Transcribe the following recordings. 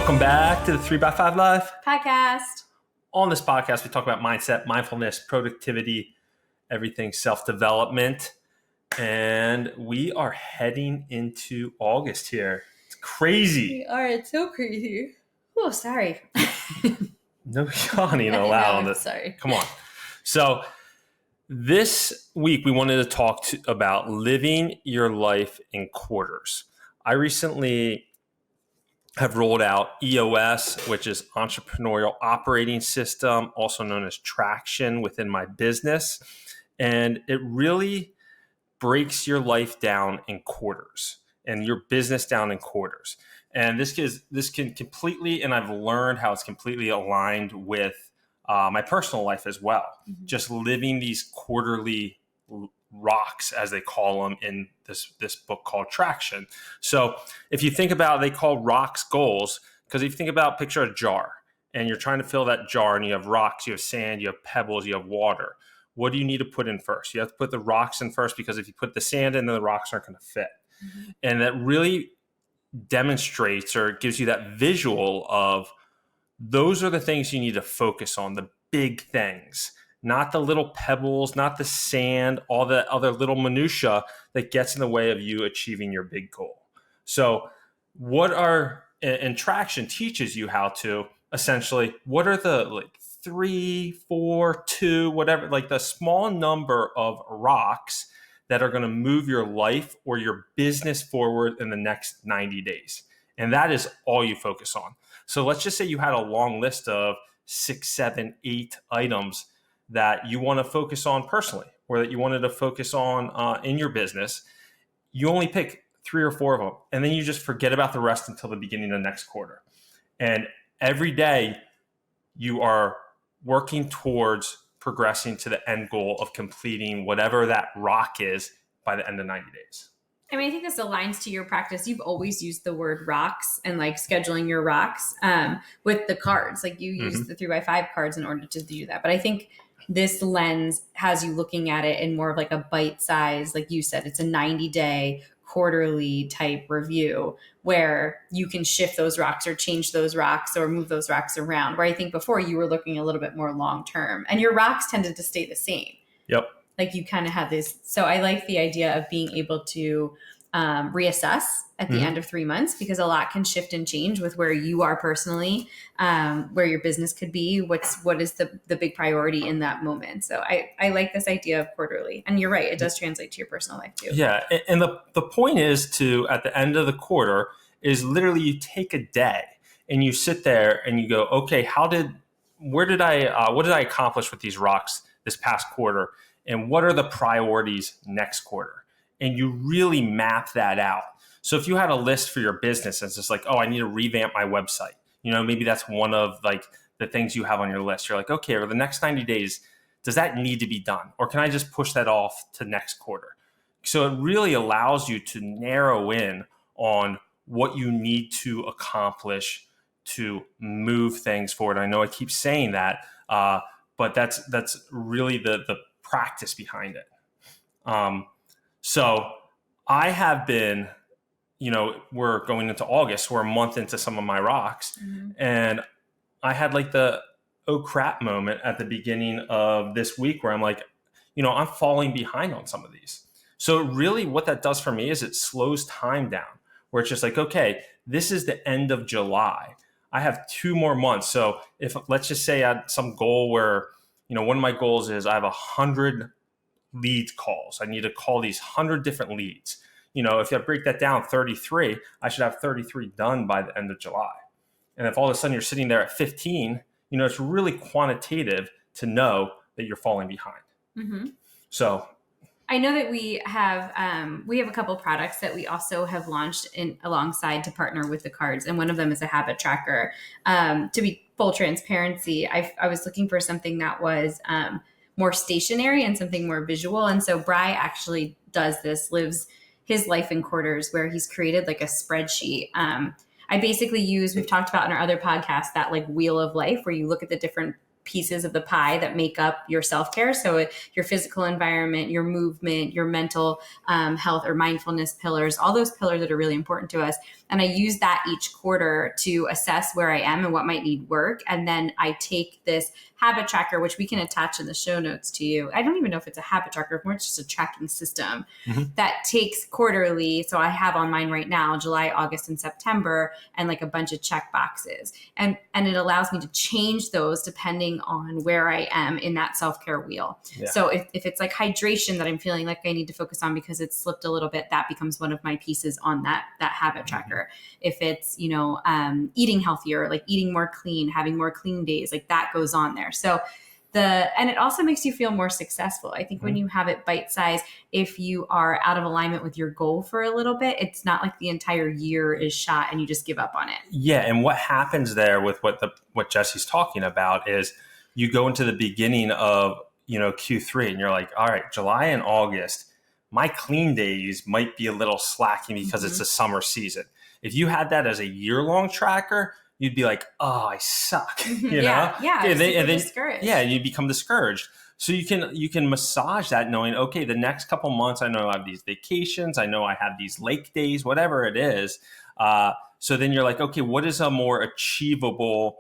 Welcome back to the 3x5 Live podcast. On this podcast, we talk about mindset, mindfulness, productivity, everything self-development. And we are heading into August here. It's crazy. We are. It's so crazy. Oh, sorry. No yawning allowed on this. Sorry. Come on. So this week, we wanted to talk about living your life in quarters. I recently have rolled out EOS, which is Entrepreneurial Operating System, also known as Traction within my business. And it really breaks your life down in quarters and your business down in quarters. And this can completely, and I've learned how it's completely aligned with my personal life as well. Mm-hmm. Just living these quarterly rocks, as they call them in this book called Traction. So if you think about, they call rocks goals, because if you think about, picture a jar and you're trying to fill that jar and you have rocks, you have sand, you have pebbles, you have water. What do you need to put in first? You have to put the rocks in first, because if you put the sand in, then the rocks aren't going to fit. Mm-hmm. And that really demonstrates or gives you that visual of those are the things you need to focus on, the big things. Not the little pebbles, not the sand, all the other little minutia that gets in the way of you achieving your big goal. So and Traction teaches you how to essentially, what are the 3, 4, 2, whatever, like the small number of rocks that are going to move your life or your business forward in the next 90 days. And that is all you focus on. So let's just say you had a long list of 6, 7, 8 items that you want to focus on personally, or that you wanted to focus on in your business. You only pick 3 or 4 of them, and then you just forget about the rest until the beginning of next quarter. And every day you are working towards progressing to the end goal of completing whatever that rock is by the end of 90 days. I mean, I think this aligns to your practice. You've always used the word rocks and like scheduling your rocks with the cards. Like you use the 3x5 cards in order to do that. But I think this lens has you looking at it in more of like a bite size. Like you said, it's a 90-day quarterly type review where you can shift those rocks or change those rocks or move those rocks around. Where I think before you were looking a little bit more long term, and your rocks tended to stay the same. Yep. Like you kind of had this. So I like the idea of being able to reassess at the end of 3 months, because a lot can shift and change with where you are personally, where your business could be, what is the big priority in that moment. So I like this idea of quarterly, and you're right. It does translate to your personal life too. Yeah. And the point is to, at the end of the quarter, is literally you take a day and you sit there and you go, okay, what did I accomplish with these rocks this past quarter? And what are the priorities next quarter? And you really map that out. So if you had a list for your business, it's just like, oh, I need to revamp my website. Maybe that's one of like the things you have on your list. You're like, okay, over the next 90 days, does that need to be done? Or can I just push that off to next quarter? So it really allows you to narrow in on what you need to accomplish to move things forward. I know I keep saying that, but that's really the practice behind it. So I have been, we're going into August, we're a month into some of my rocks, and I had like the oh crap moment at the beginning of this week where I'm like, I'm falling behind on some of these. So really what that does for me is it slows time down, where it's just like, okay, this is the end of July. I have 2 more months. So if, let's just say I had some goal where, one of my goals is I have 100 lead calls. I need to call these 100 different leads. If I break that down, 33, I should have 33 done by the end of July. And if all of a sudden you're sitting there at 15, it's really quantitative to know that you're falling behind. Mm-hmm. So I know that we have a couple products that we also have launched alongside to partner with the cards. And one of them is a habit tracker. To be full transparency, I was looking for something that was more stationary and something more visual. And so Bry actually does this, lives his life in quarters, where he's created like a spreadsheet. I basically we've talked about in our other podcast, that like wheel of life where you look at the different pieces of the pie that make up your self-care. So your physical environment, your movement, your mental health or mindfulness pillars, all those pillars that are really important to us. And I use that each quarter to assess where I am and what might need work. And then I take this habit tracker, which we can attach in the show notes to you. I don't even know if it's a habit tracker, more it's just a tracking system that takes quarterly. So I have on mine right now, July, August, and September, and like a bunch of check boxes. And it allows me to change those depending on where I am in that self-care wheel. Yeah. So if it's like hydration that I'm feeling like I need to focus on because it's slipped a little bit, that becomes one of my pieces on that habit tracker. If it's, eating healthier, like eating more clean, having more clean days, like that goes on there. So and it also makes you feel more successful. I think when you have it bite-sized, if you are out of alignment with your goal for a little bit, it's not like the entire year is shot and you just give up on it. Yeah. And what happens there with what Jessie's talking about is you go into the beginning of, Q3 and you're like, all right, July and August, my clean days might be a little slacking because it's the summer season. If you had that as a year-long tracker, you'd be like, oh, I suck. You know? Yeah. And then discouraged. Yeah, you become discouraged. So you can massage that knowing, okay, the next couple months, I know I have these vacations. I know I have these lake days, whatever it is. So then you're like, okay, what is a more achievable,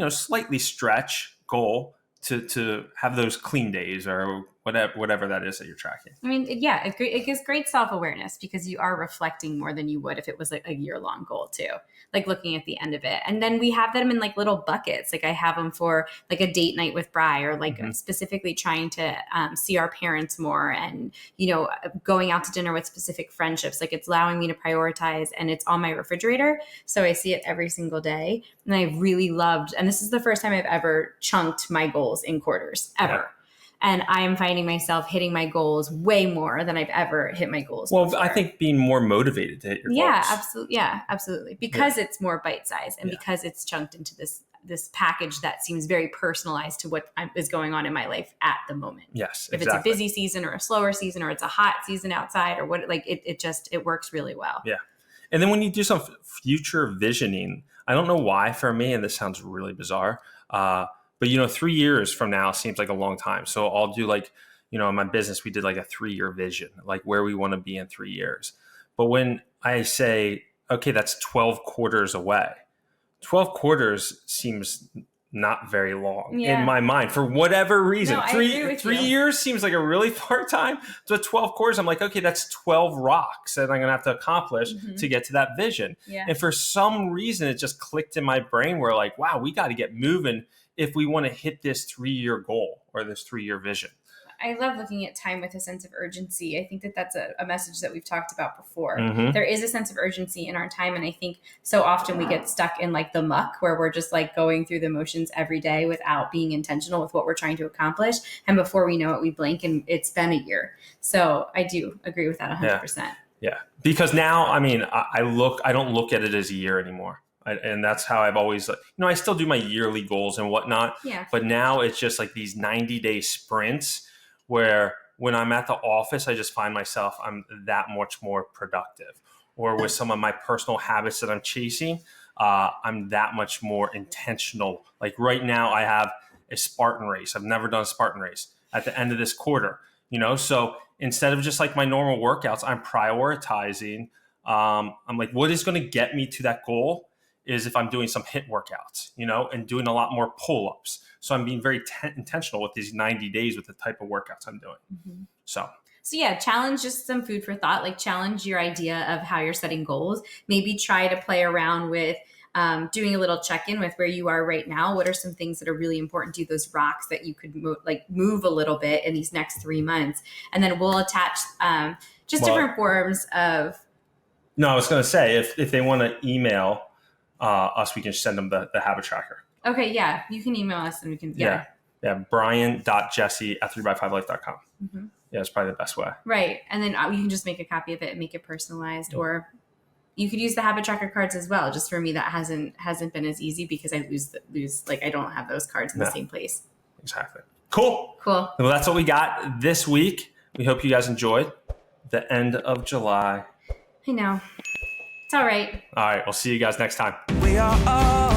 slightly stretch goal to have those clean days or whatever that is that you're tracking. I mean, yeah, it gives great self-awareness because you are reflecting more than you would if it was like a year-long goal too, like looking at the end of it. And then we have them in like little buckets. Like I have them for like a date night with Bri, or like specifically trying to see our parents more and, going out to dinner with specific friendships. Like it's allowing me to prioritize, and it's on my refrigerator. So I see it every single day. And I really loved, and this is the first time I've ever chunked my goals in quarters ever. Yeah. And I am finding myself hitting my goals way more than I've ever hit my goals before. I think being more motivated to hit your goals. Yeah, absolutely. Because it's more bite-sized and because it's chunked into this package that seems very personalized to what is going on in my life at the moment. Yes, if it's a busy season or a slower season or it's a hot season outside or what, like it works really well. Yeah. And then when you do some future visioning, I don't know why for me, and this sounds really bizarre, but 3 years from now seems like a long time. So I'll do like, in my business, we did like a 3-year vision, like where we want to be in 3 years. But when I say, okay, that's 12 quarters away, 12 quarters seems not very long in my mind for whatever reason. No, three years seems like a really far time. So 12 quarters, I'm like, okay, that's 12 rocks that I'm going to have to accomplish to get to that vision. Yeah. And for some reason, it just clicked in my brain where like, wow, we got to get moving if we want to hit this 3-year goal or this 3-year vision. I love looking at time with a sense of urgency. I think that that's a message that we've talked about before. There is a sense of urgency in our time. And I think so often we get stuck in like the muck where we're just like going through the motions every day without being intentional with what we're trying to accomplish. And before we know it, we blink and it's been a year. So I do agree with that 100%. Yeah. Because now, I mean, I don't look at it as a year anymore. And that's how I've always, I still do my yearly goals and whatnot. Yeah. But now it's just like these 90-day sprints where when I'm at the office, I just find myself, I'm that much more productive. Or with some of my personal habits that I'm chasing, I'm that much more intentional. Like right now I have a Spartan race. I've never done a Spartan race at the end of this quarter, So instead of just like my normal workouts, I'm prioritizing. I'm like, what is going to get me to that goal is if I'm doing some HIIT workouts, and doing a lot more pull-ups. So I'm being very intentional with these 90 days with the type of workouts I'm doing. So yeah, challenge just some food for thought, like challenge your idea of how you're setting goals. Maybe try to play around with doing a little check-in with where you are right now. What are some things that are really important to you, those rocks that you could move a little bit in these next 3 months? And then we'll attach different forms of... No, I was going to say, if they want to email us, we can send them the habit tracker. Okay, yeah. You can email us and we can... Yeah, Bryan.Jessie@3by5life.com. Yeah, it's probably the best way. Right. And then you can just make a copy of it and make it personalized. Or you could use the habit tracker cards as well. Just for me, that hasn't been as easy because I lose I don't have those cards in the same place. Exactly. Cool. Well, that's what we got this week. We hope you guys enjoyed the end of July. I know. It's all right. All right. We'll see you guys next time. We are all